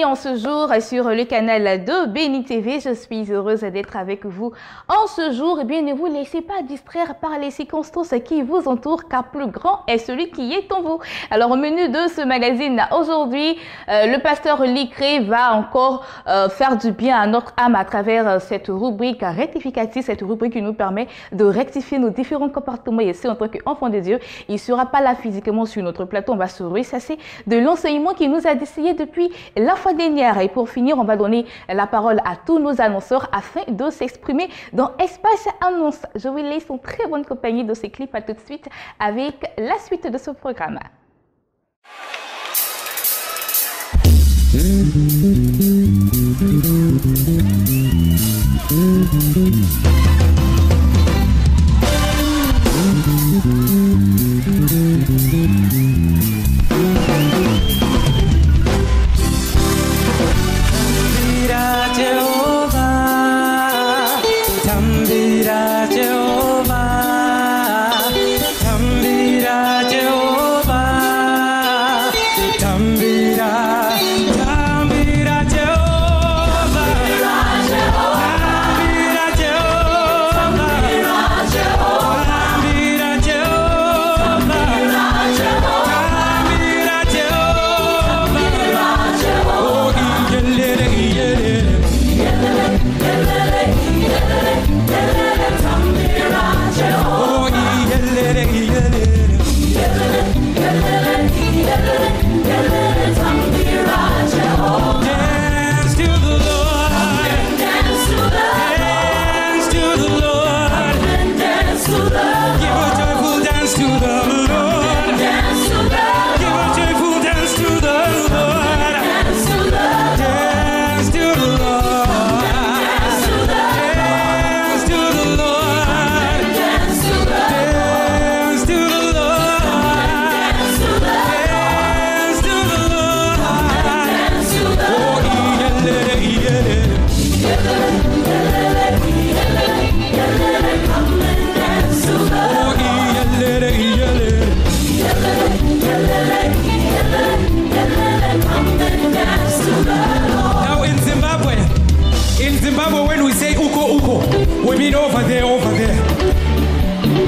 en ce jour sur le canal de Béni TV. Je suis heureuse d'être avec vous en ce jour. Eh bien, ne vous laissez pas distraire par les circonstances qui vous entourent, car plus grand est celui qui est en vous. Alors, au menu de ce magazine aujourd'hui, le pasteur Licré va encore faire du bien à notre âme à travers cette rubrique rectificative, cette rubrique qui nous permet de rectifier nos différents comportements. Et c'est en tant qu'enfant de Dieu, il ne sera pas là physiquement sur notre plateau. On va se ressasser de l'enseignement qui nous a décidé depuis la fois dernière. Et pour finir, on va donner la parole à tous nos annonceurs afin de s'exprimer dans Espace Annonce. Je vous laisse en très bonne compagnie de ces clips. À tout de suite avec la suite de ce programme.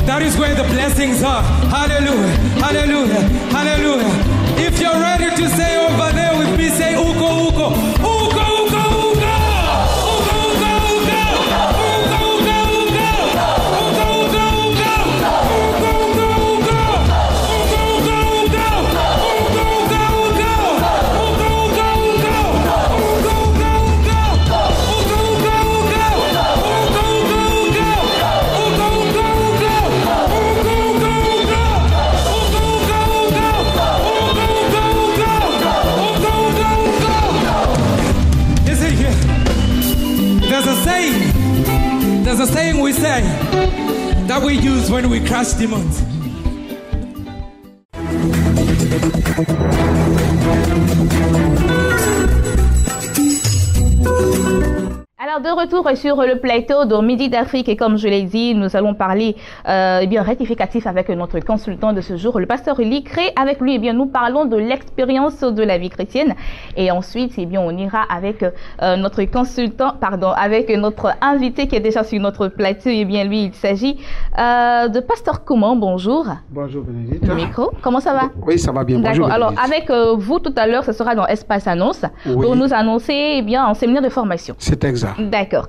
That is where the blessings are. Hallelujah, hallelujah, hallelujah. If you're ready to say over there with me, say uko, uko, uko, uko, uko. Uko, uko, uko. Uko, uko, uko. Uko, uko, uko. Uko, uko, uko. Uko, uko, uko. Uko, uko, uko. Uko, uko, uko. Uko, uko, uko. Uko, uko, uko. Uko, uko, uko. There's a saying we say that we use when we crush demons. Alors, de retour sur le plateau de Midi d'Afrique, et comme je l'ai dit, nous allons parler bien rectificatif avec notre consultant de ce jour, le pasteur Licré. Avec lui, nous parlons de l'expérience de la vie chrétienne. Et ensuite, on ira avec notre consultant, avec notre invité qui est déjà sur notre plateau. Lui, il s'agit de pasteur Kouman. Bonjour. Bonjour, Bénédicte. Le micro, comment ça va? Oui, ça va bien. D'accord. Alors, avec vous tout à l'heure, ce sera dans Espace Annonce, pour nous annoncer un séminaire de formation. C'est exact. D'accord.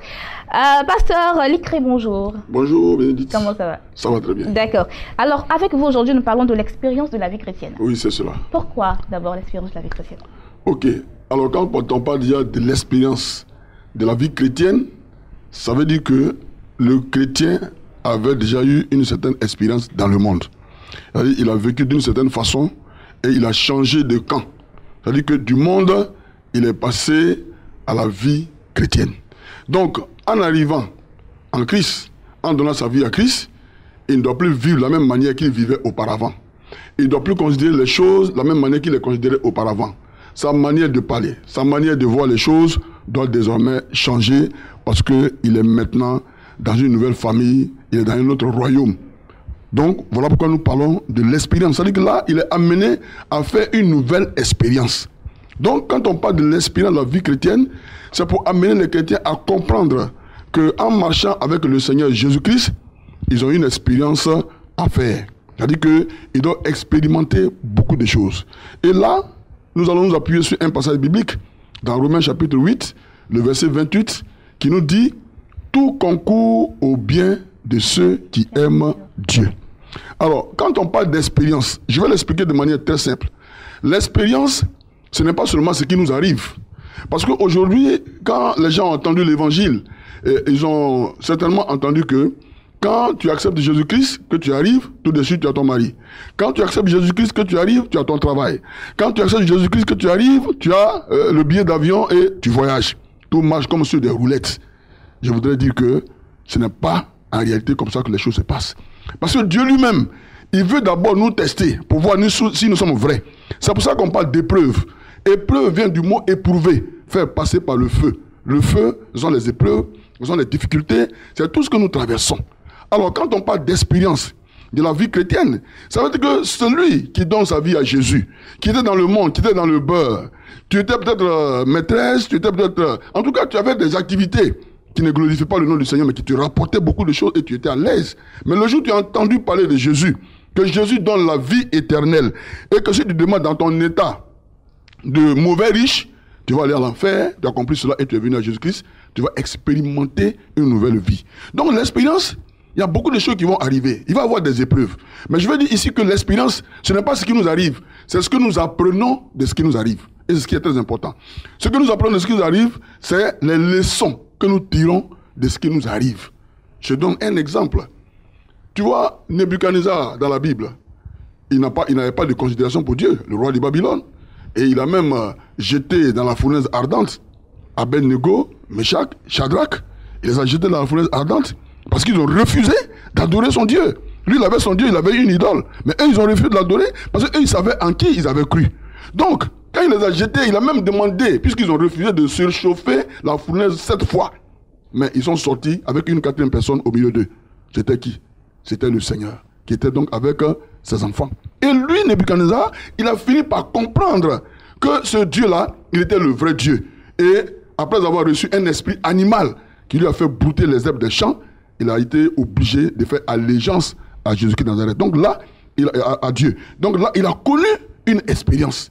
Pasteur Licré, bonjour. Bonjour, Bénédicte. Comment ça va? Ça va très bien. D'accord. Alors, avec vous aujourd'hui, nous parlons de l'expérience de la vie chrétienne. Oui, c'est cela. Pourquoi d'abord l'expérience de la vie chrétienne? Ok. Alors, quand on parle déjà de l'expérience de la vie chrétienne, ça veut dire que le chrétien avait déjà eu une certaine expérience dans le monde. C'est-à-dire, il a vécu d'une certaine façon et il a changé de camp. C'est-à-dire que du monde, il est passé à la vie chrétienne. Donc, en arrivant en Christ, en donnant sa vie à Christ, il ne doit plus vivre de la même manière qu'il vivait auparavant. Il ne doit plus considérer les choses de la même manière qu'il les considérait auparavant. Sa manière de parler, sa manière de voir les choses doit désormais changer parce qu'il est maintenant dans une nouvelle famille, il est dans un autre royaume. Donc, voilà pourquoi nous parlons de l'expérience. C'est-à-dire que là, il est amené à faire une nouvelle expérience. Donc, quand on parle de l'expérience de la vie chrétienne, c'est pour amener les chrétiens à comprendre qu'en marchant avec le Seigneur Jésus-Christ, ils ont une expérience à faire. C'est-à-dire qu'ils doivent expérimenter beaucoup de choses. Et là, nous allons nous appuyer sur un passage biblique dans Romains chapitre 8, le verset 28, qui nous dit « Tout concourt au bien de ceux qui aiment Dieu ». Alors, quand on parle d'expérience, je vais l'expliquer de manière très simple. L'expérience, ce n'est pas seulement ce qui nous arrive. Parce qu'aujourd'hui, quand les gens ont entendu l'évangile, ils ont certainement entendu que quand tu acceptes Jésus-Christ, que tu arrives, tout de suite tu as ton mari. Quand tu acceptes Jésus-Christ, que tu arrives, tu as ton travail. Quand tu acceptes Jésus-Christ, que tu arrives, tu as le billet d'avion et tu voyages. Tout marche comme sur des roulettes. Je voudrais dire que ce n'est pas en réalité comme ça que les choses se passent. Parce que Dieu lui-même, il veut d'abord nous tester pour voir si nous sommes vrais. C'est pour ça qu'on parle d'épreuve. Épreuve vient du mot éprouver, faire passer par le feu. Le feu, ce sont les épreuves, ce sont les difficultés, c'est tout ce que nous traversons. Alors quand on parle d'expérience de la vie chrétienne, ça veut dire que celui qui donne sa vie à Jésus, qui était dans le monde, qui était dans le beurre, tu étais peut-être maîtresse, tu étais peut-être... En tout cas, tu avais des activités qui ne glorifiaient pas le nom du Seigneur, mais qui te rapportaient beaucoup de choses et tu étais à l'aise. Mais le jour où tu as entendu parler de Jésus, que Jésus donne la vie éternelle, et que si tu demandes dans ton état de mauvais riche, tu vas aller à l'enfer, tu as compris cela et tu es venu à Jésus-Christ, tu vas expérimenter une nouvelle vie. Donc l'expérience, il y a beaucoup de choses qui vont arriver. Il va y avoir des épreuves. Mais je veux dire ici que l'expérience, ce n'est pas ce qui nous arrive, c'est ce que nous apprenons de ce qui nous arrive. Et c'est ce qui est très important. Ce que nous apprenons de ce qui nous arrive, c'est les leçons que nous tirons de ce qui nous arrive. Je donne un exemple. Tu vois, Nebuchadnezzar dans la Bible, il n'avait pas de considération pour Dieu, le roi de Babylone. Et il a même jeté dans la fournaise ardente Abednego, Meshach, Shadrach. Il les a jetés dans la fournaise ardente parce qu'ils ont refusé d'adorer son Dieu. Lui, il avait son Dieu, il avait une idole. Mais eux, ils ont refusé de l'adorer parce qu'eux, ils savaient en qui ils avaient cru. Donc, quand il les a jetés, il a même demandé, puisqu'ils ont refusé de surchauffer la fournaise 7 fois. Mais ils sont sortis avec une 4e personne au milieu d'eux. C'était qui? C'était le Seigneur, qui était donc avec ses enfants. Et lui, Nebuchadnezzar, il a fini par comprendre que ce Dieu-là, il était le vrai Dieu. Et après avoir reçu un esprit animal qui lui a fait brouter les herbes des champs, il a été obligé de faire allégeance à Jésus-Christ de Nazareth. Donc là, à Dieu. Donc là, il a connu une expérience.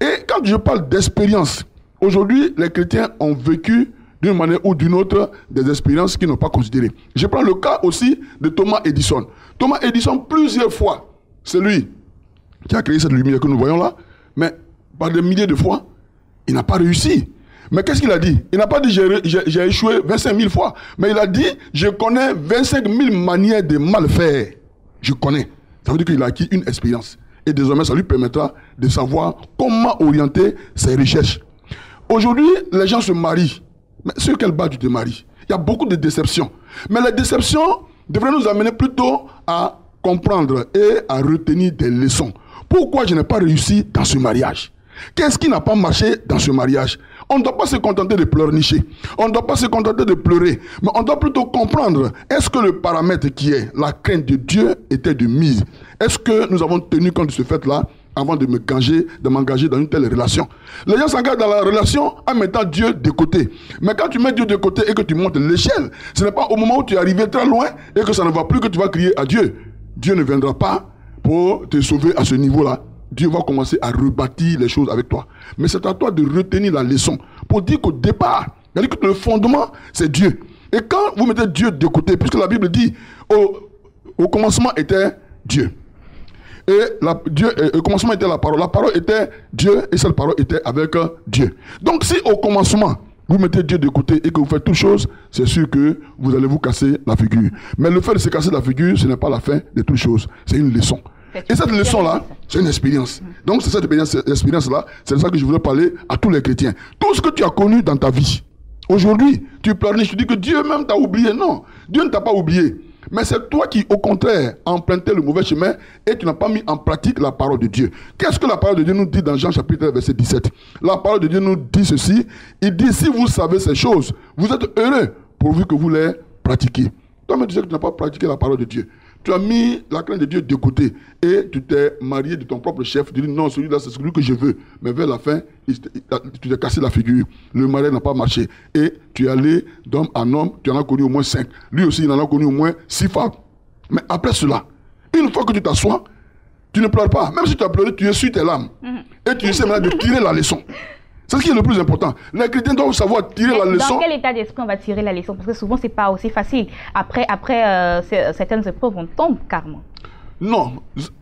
Et quand je parle d'expérience, aujourd'hui, les chrétiens ont vécu d'une manière ou d'une autre des expériences qu'ils n'ont pas considérées. Je prends le cas aussi de Thomas Edison. Thomas Edison, plusieurs fois, c'est lui qui a créé cette lumière que nous voyons là, mais par des milliers de fois, il n'a pas réussi. Mais qu'est-ce qu'il a dit? Il n'a pas dit j'ai échoué 25 000 fois, mais il a dit je connais 25 000 manières de mal faire. Je connais. Ça veut dire qu'il a acquis une expérience. Et désormais, ça lui permettra de savoir comment orienter ses recherches. Aujourd'hui, les gens se marient. Mais sur quelle base tu te maries? Il y a beaucoup de déceptions. Mais les déceptions devraient nous amener plutôt à comprendre et à retenir des leçons. Pourquoi je n'ai pas réussi dans ce mariage? Qu'est-ce qui n'a pas marché dans ce mariage? On ne doit pas se contenter de pleurnicher. On ne doit pas se contenter de pleurer. Mais on doit plutôt comprendre, est-ce que le paramètre qui est la crainte de Dieu était de mise? Est-ce que nous avons tenu compte de ce fait-là avant de m'engager dans une telle relation? Les gens s'engagent dans la relation en mettant Dieu de côté. Mais quand tu mets Dieu de côté et que tu montes l'échelle, ce n'est pas au moment où tu es arrivé très loin et que ça ne va plus que tu vas crier à Dieu. Dieu ne viendra pas pour te sauver à ce niveau-là. Dieu va commencer à rebâtir les choses avec toi. Mais c'est à toi de retenir la leçon pour dire qu'au départ, c'est-à-dire que le fondement, c'est Dieu. Et quand vous mettez Dieu de côté, puisque la Bible dit, au commencement était Dieu. Et au commencement était la parole était Dieu et cette parole était avec Dieu. Donc si au commencement, vous mettez Dieu de côté et que vous faites toutes choses, c'est sûr que vous allez vous casser la figure. Mais le fait de se casser la figure, ce n'est pas la fin de toutes choses, c'est une leçon. Et cette leçon-là, c'est une expérience. Donc c'est cette expérience-là, c'est de ça que je voudrais parler à tous les chrétiens. Tout ce que tu as connu dans ta vie, aujourd'hui, tu pleurniches, tu dis que Dieu même t'a oublié. Non, Dieu ne t'a pas oublié. Mais c'est toi qui, au contraire, as emprunté le mauvais chemin et tu n'as pas mis en pratique la parole de Dieu. Qu'est-ce que la parole de Dieu nous dit dans Jean chapitre verset 17? La parole de Dieu nous dit ceci. Il dit, si vous savez ces choses, vous êtes heureux pourvu que vous les pratiquiez. Toi-même, tu sais que tu n'as pas pratiqué la parole de Dieu. tu as mis la crainte de Dieu de côté et tu t'es marié de ton propre chef. Tu dis non, celui-là, c'est celui que je veux. Mais vers la fin, tu t'es cassé la figure. Le mariage n'a pas marché. Et tu es allé d'homme en homme, tu en as connu au moins 5. Lui aussi, il en a connu au moins 6 femmes. Mais après cela, une fois que tu t'assois, tu ne pleures pas. Même si tu as pleuré, tu essuies tes larmes. Et tu essaies maintenant de tirer la leçon. C'est ce qui est le plus important. Les chrétiens doivent savoir tirer la leçon. Dans quel état d'esprit on va tirer la leçon? Parce que souvent, ce n'est pas aussi facile. Après certaines épreuves, on tombe carrément. Non,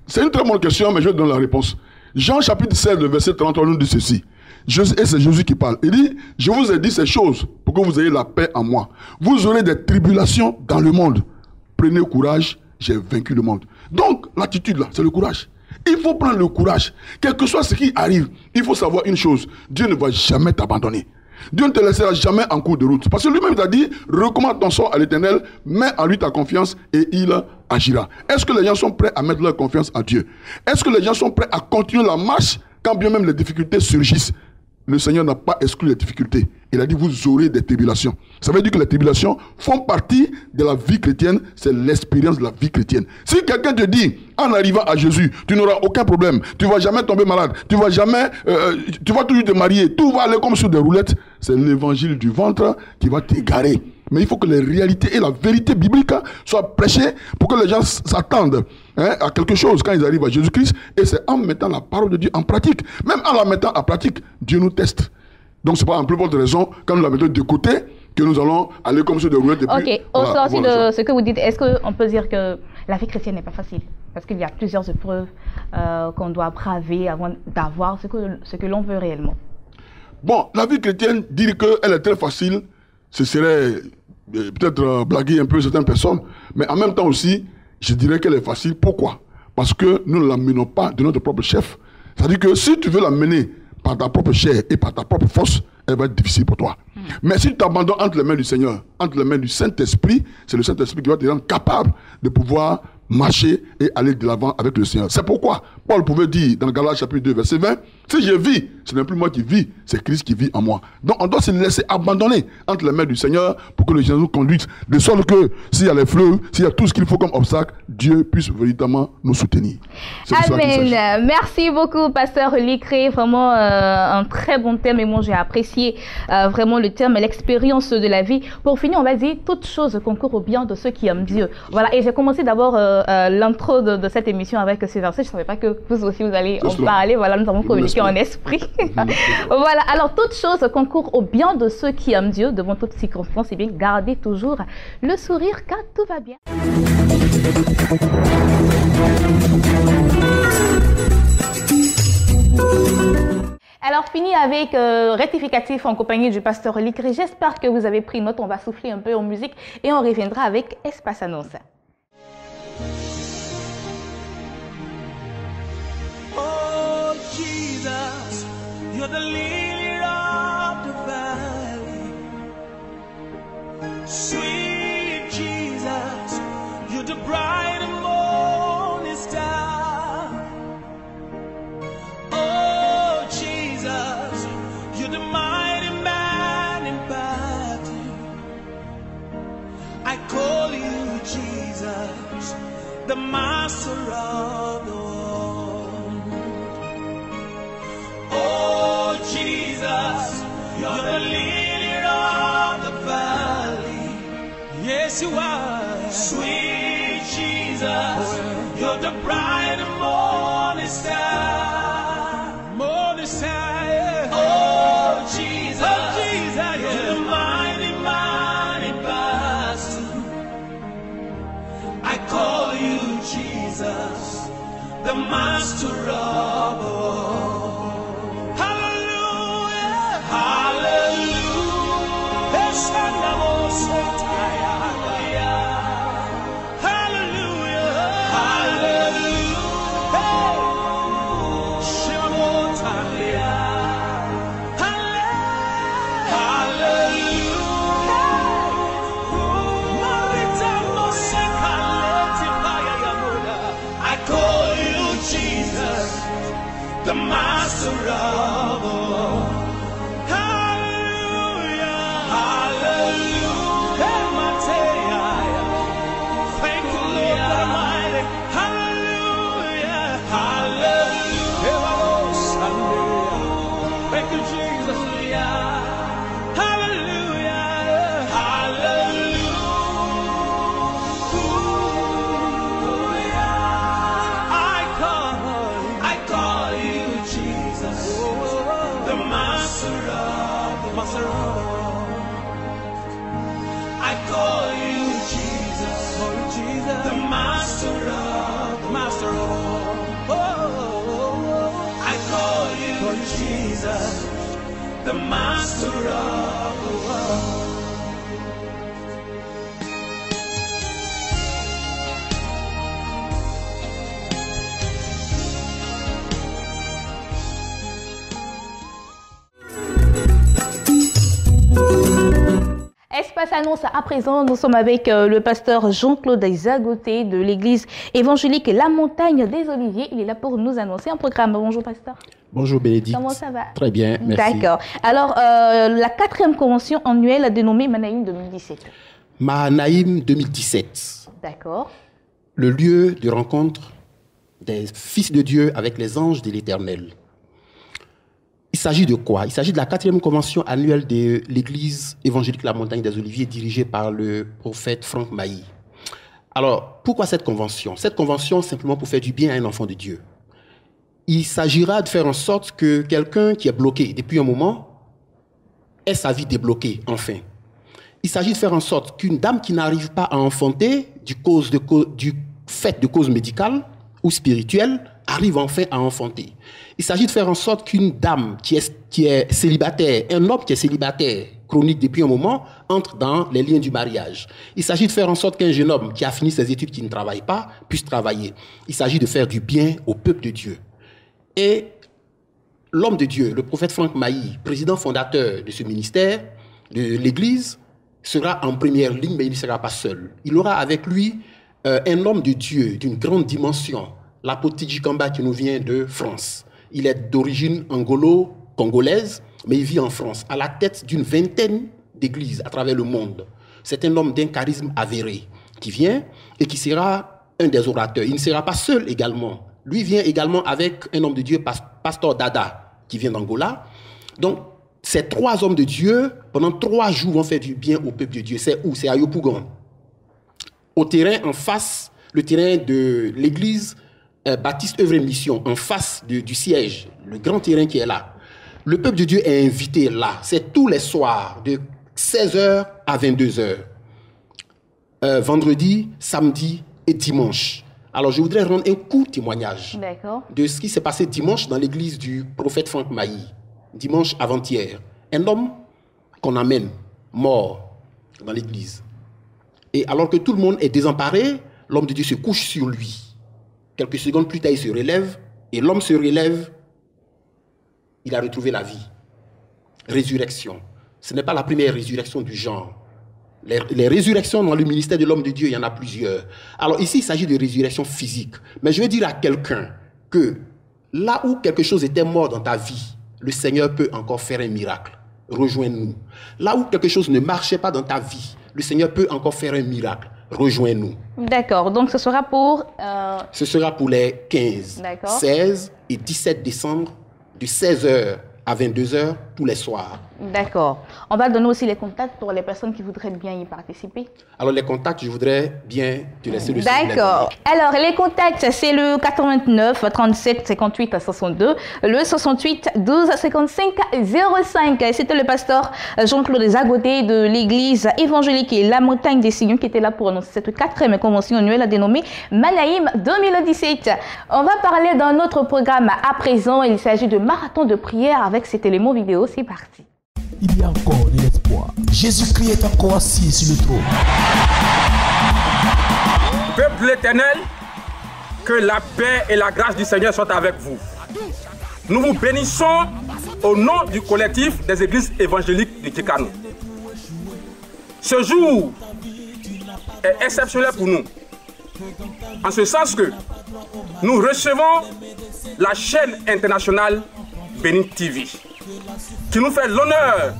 c'est une très bonne question, mais je vais donner la réponse. Jean chapitre 16, le verset 33 nous dit ceci. Et c'est Jésus qui parle. Il dit, je vous ai dit ces choses pour que vous ayez la paix en moi. Vous aurez des tribulations dans le monde. Prenez courage, j'ai vaincu le monde. Donc, l'attitude là, c'est le courage. Il faut prendre le courage. Quel que soit ce qui arrive, il faut savoir une chose. Dieu ne va jamais t'abandonner. Dieu ne te laissera jamais en cours de route. Parce que lui-même a dit, recommande ton sort à l'Éternel, mets en lui ta confiance et il agira. Est-ce que les gens sont prêts à mettre leur confiance en Dieu? Est-ce que les gens sont prêts à continuer la marche quand bien même les difficultés surgissent? Le Seigneur n'a pas exclu les difficultés. Il a dit, vous aurez des tribulations. Ça veut dire que les tribulations font partie de la vie chrétienne. C'est l'expérience de la vie chrétienne. Si quelqu'un te dit, en arrivant à Jésus, tu n'auras aucun problème, tu ne vas jamais tomber malade, tu vas toujours te marier, tout va aller comme sur des roulettes, c'est l'évangile du ventre qui va t'égarer. Mais il faut que les réalités et la vérité biblique soient prêchées pour que les gens s'attendent à quelque chose quand ils arrivent à Jésus-Christ. Et c'est en mettant la parole de Dieu en pratique. Même en la mettant en pratique, Dieu nous teste. Donc c'est pas en plus forte raison, quand nous la mettons de côté, que nous allons aller comme sur des roulettes. Ok, au sorti de ce que vous dites, est-ce qu'on peut dire que la vie chrétienne n'est pas facile? Parce qu'il y a plusieurs épreuves qu'on doit braver avant d'avoir ce que l'on veut réellement. Bon, la vie chrétienne, dire qu'elle est très facile, ce serait peut-être blaguer un peu certaines personnes, mais en même temps aussi, je dirais qu'elle est facile. Pourquoi? Parce que nous ne la menons pas de notre propre chef. C'est-à-dire que si tu veux la mener par ta propre chair et par ta propre force, elle va être difficile pour toi. Mais si tu t'abandonnes entre les mains du Seigneur, entre les mains du Saint-Esprit, c'est le Saint-Esprit qui va te rendre capable de pouvoir marcher et aller de l'avant avec le Seigneur. C'est pourquoi Paul pouvait dire dans Galates chapitre 2 verset 20, si je vis, ce n'est plus moi qui vis, c'est Christ qui vit en moi. Donc on doit se laisser abandonner entre les mains du Seigneur pour que le Seigneur nous conduise, de sorte que s'il y a les fleuves, s'il y a tout ce qu'il faut comme obstacle, Dieu puisse véritablement nous soutenir. Amen. Merci beaucoup, pasteur Licré. Vraiment un très bon thème et moi j'ai apprécié vraiment le terme, l'expérience de la vie. Pour finir, on va dire toute chose concourt au bien de ceux qui aiment Dieu. Voilà, et j'ai commencé d'abord l'intro de cette émission avec ce verset. Je ne savais pas que vous aussi vous allez en parler. Voilà, nous avons communiqué en esprit. Voilà, alors toute chose concourt au bien de ceux qui aiment Dieu devant toutes circonstances. Et bien, gardez toujours le sourire car tout va bien. Alors, fini avec rectificatif en compagnie du pasteur Licré. J'espère que vous avez pris note. On va souffler un peu en musique et on reviendra avec Espace Annonce. Oh, Jesus, you're the lily of the valley. Sweet Jesus, you're the bright and morning star. Oh, Jesus, you're the mighty man in battle. I call you Jesus, the master of the world. Oh, Jesus, you're the lily of the valley. Yes, you are. Sweet Jesus, you're the bright and morning star. Morning star, yeah. Oh, Jesus, yeah. You're the mighty man in battle. I call you Jesus, the master of all. Hallelujah, hallelujah. Hallelujah, hallelujah. I call you Jesus, the master of all. Hallelujah, hallelujah. Thank you, Lord, for my the master of the world. Espace annonce à présent, nous sommes avec le pasteur Jean-Claude Zagoté de l'église évangélique La Montagne des Oliviers. Il est là pour nous annoncer un programme. Bonjour pasteur. Bonjour Bénédicte. Comment ça va? Très bien, merci. D'accord. Alors, la 4e convention annuelle dénommée Manaïm 2017. Mahanaïm 2017. D'accord. Le lieu de rencontre des fils de Dieu avec les anges de l'Éternel. Il s'agit de quoi? Il s'agit de la 4e convention annuelle de l'église évangélique La Montagne des Oliviers dirigée par le prophète Franck Mailly. Alors, pourquoi cette convention? Cette convention, simplement pour faire du bien à un enfant de Dieu. Il s'agira de faire en sorte que quelqu'un qui est bloqué depuis un moment ait sa vie débloquée, enfin. Il s'agit de faire en sorte qu'une dame qui n'arrive pas à enfanter du fait de cause médicale ou spirituelle arrive enfin à enfanter. Il s'agit de faire en sorte qu'une dame qui est célibataire, un homme qui est célibataire chronique depuis un moment, entre dans les liens du mariage. Il s'agit de faire en sorte qu'un jeune homme qui a fini ses études, qui ne travaille pas, puisse travailler. Il s'agit de faire du bien au peuple de Dieu. Et l'homme de Dieu, le prophète Franck Mailly, président fondateur de ce ministère, de l'Église, sera en première ligne, mais il ne sera pas seul. Il aura avec lui un homme de Dieu d'une grande dimension, l'apôtre Tidji Kamba qui nous vient de France. Il est d'origine angolo-congolaise, mais il vit en France, à la tête d'une vingtaine d'églises à travers le monde. C'est un homme d'un charisme avéré qui vient et qui sera un des orateurs. Il ne sera pas seul également. Lui vient également avec un homme de Dieu, Pasteur Dada, qui vient d'Angola. Donc, ces 3 hommes de Dieu, pendant 3 jours, vont faire du bien au peuple de Dieu. C'est où? C'est à Yopougon. Au terrain en face, le terrain de l'église Baptiste Œuvre et Mission, en face du siège, le grand terrain qui est là. Le peuple de Dieu est invité là. C'est tous les soirs, de 16h à 22h. Vendredi, samedi et dimanche. Alors, je voudrais rendre un court témoignage de ce qui s'est passé dimanche dans l'église du prophète Franck Mailly. Dimanche avant-hier. Un homme qu'on amène mort dans l'église. Et alors que tout le monde est désemparé, l'homme de Dieu se couche sur lui. Quelques secondes plus tard, il se relève. Et l'homme se relève. Il a retrouvé la vie. Résurrection. Ce n'est pas la première résurrection du genre. Les résurrections dans le ministère de l'homme de Dieu, il y en a plusieurs. Alors ici, il s'agit de résurrection physique. Mais je veux dire à quelqu'un que là où quelque chose était mort dans ta vie, le Seigneur peut encore faire un miracle. Rejoins-nous. Là où quelque chose ne marchait pas dans ta vie, le Seigneur peut encore faire un miracle. Rejoins-nous. D'accord. Donc ce sera pour... Ce sera pour les 15, 16 et 17 décembre de 16h à 22h tous les soirs. D'accord. On va donner aussi les contacts pour les personnes qui voudraient bien y participer. Alors les contacts, je voudrais bien te laisser le D'accord. Alors les contacts, c'est le 89 37 58 62, le 68 12 55 05. C'était le pasteur Jean-Claude Zagoté de l'église évangélique et La Montagne des Signons qui était là pour annoncer cette 4e convention annuelle dénommée Manaïm 2017. On va parler d'un autre programme à présent. Il s'agit de marathon de prière avec cet élément vidéo. C'est parti. Il y a encore de l'espoir. Jésus-Christ est encore assis sur le trône. Peuple de l'Éternel, que la paix et la grâce du Seigneur soient avec vous. Nous vous bénissons au nom du collectif des églises évangéliques de Djekanou. Ce jour est exceptionnel pour nous, en ce sens que nous recevons la chaîne internationale Bénin TV, qui nous fait l'honneur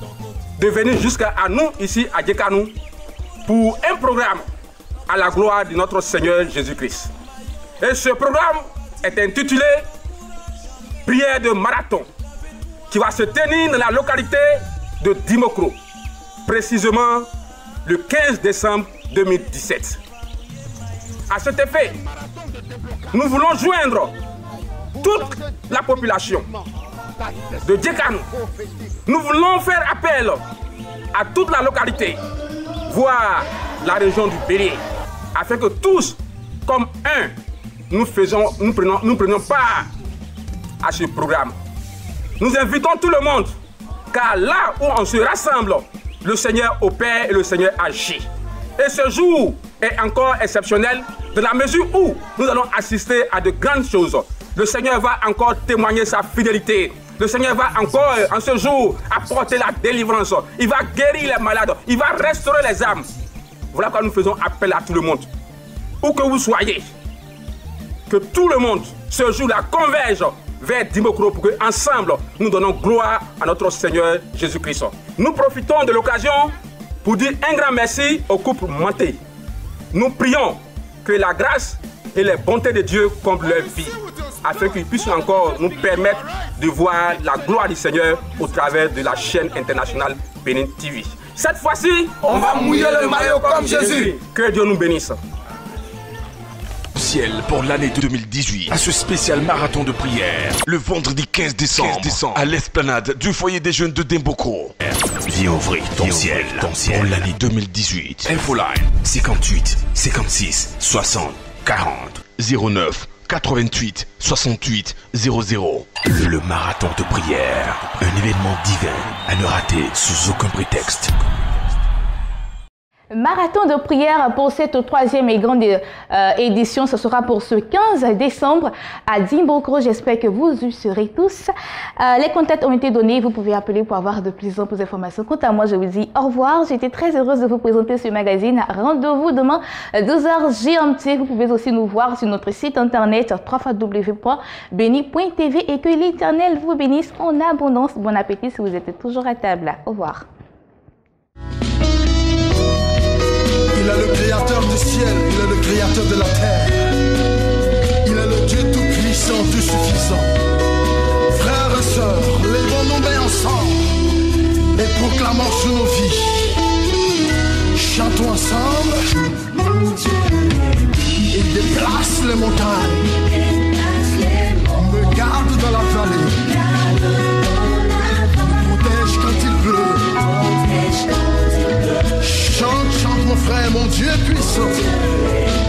de venir jusqu'à nous, ici à Djekanou, pour un programme à la gloire de notre Seigneur Jésus-Christ. Et ce programme est intitulé Prière de marathon, qui va se tenir dans la localité de Dimokro, précisément le 15 décembre 2017. À cet effet, nous voulons joindre toute la population de Djekanou. Nous voulons faire appel à toute la localité, voire la région du Bélier, afin que tous, comme un, nous prenions part à ce programme. Nous invitons tout le monde Car là où on se rassemble, le Seigneur opère et le Seigneur agit. Et ce jour est encore exceptionnel dans la mesure où nous allons assister à de grandes choses. Le Seigneur va encore témoigner sa fidélité. Le Seigneur va encore, en ce jour, apporter la délivrance. Il va guérir les malades. Il va restaurer les âmes. Voilà pourquoi nous faisons appel à tout le monde. Où que vous soyez, que tout le monde, ce jour-là, converge vers Dimokro pour qu'ensemble, nous donnons gloire à notre Seigneur Jésus-Christ. Nous profitons de l'occasion pour dire un grand merci au couple Manté. Nous prions que la grâce et les bontés de Dieu comblent leur vie, afin qu'ils puissent encore nous permettre de voir la gloire du Seigneur au travers de la chaîne internationale Bénin TV. Cette fois-ci, on va mouiller le maillot comme Jésus. Que Dieu nous bénisse. Ciel pour l'année 2018 à ce spécial marathon de prière le vendredi 15 décembre à l'esplanade du foyer des jeunes de Dimboko. Viens ouvrir ton ciel pour l'année 2018. Infoline 58 56 60 40 09 88 68 00. Le marathon de prière, un événement divin à ne rater sous aucun prétexte. Marathon de prière pour cette troisième et grande édition, ce sera pour ce 15 décembre à Dimboko. J'espère que vous y serez tous. Les contacts ont été donnés, vous pouvez appeler pour avoir de plus en plus d'informations. Quant à moi, je vous dis au revoir. J'étais très heureuse de vous présenter ce magazine. Rendez-vous demain 12h GMT. Vous pouvez aussi nous voir sur notre site internet www.beni.tv et que l'Éternel vous bénisse en abondance. Bon appétit si vous êtes toujours à table. Au revoir. Il est le créateur du ciel, il est le créateur de la terre. Il est le Dieu tout-puissant, tout-suffisant. Frères et sœurs, levons nos mains ensemble et proclamons sur nos vies. Chantons ensemble. Il déplace les montagnes, me garde dans la vallée, protège quand il pleut. Chante, chante mon frère, mon Dieu est puissant.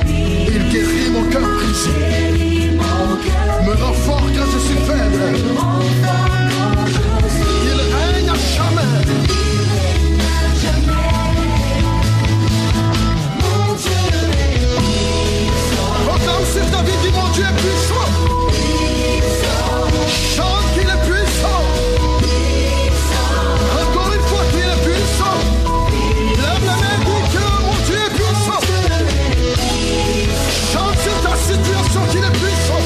Il guérit mon cœur brisé, me rend fort quand je suis faible. Il règne à jamais. Proclame sur ta vie, dis mon Dieu est puissant. Chante qu'il est puissant. Encore une fois qu'il est puissant. Lève la main, dis que mon Dieu est puissant. Chante sur ta situation qu'il est puissant.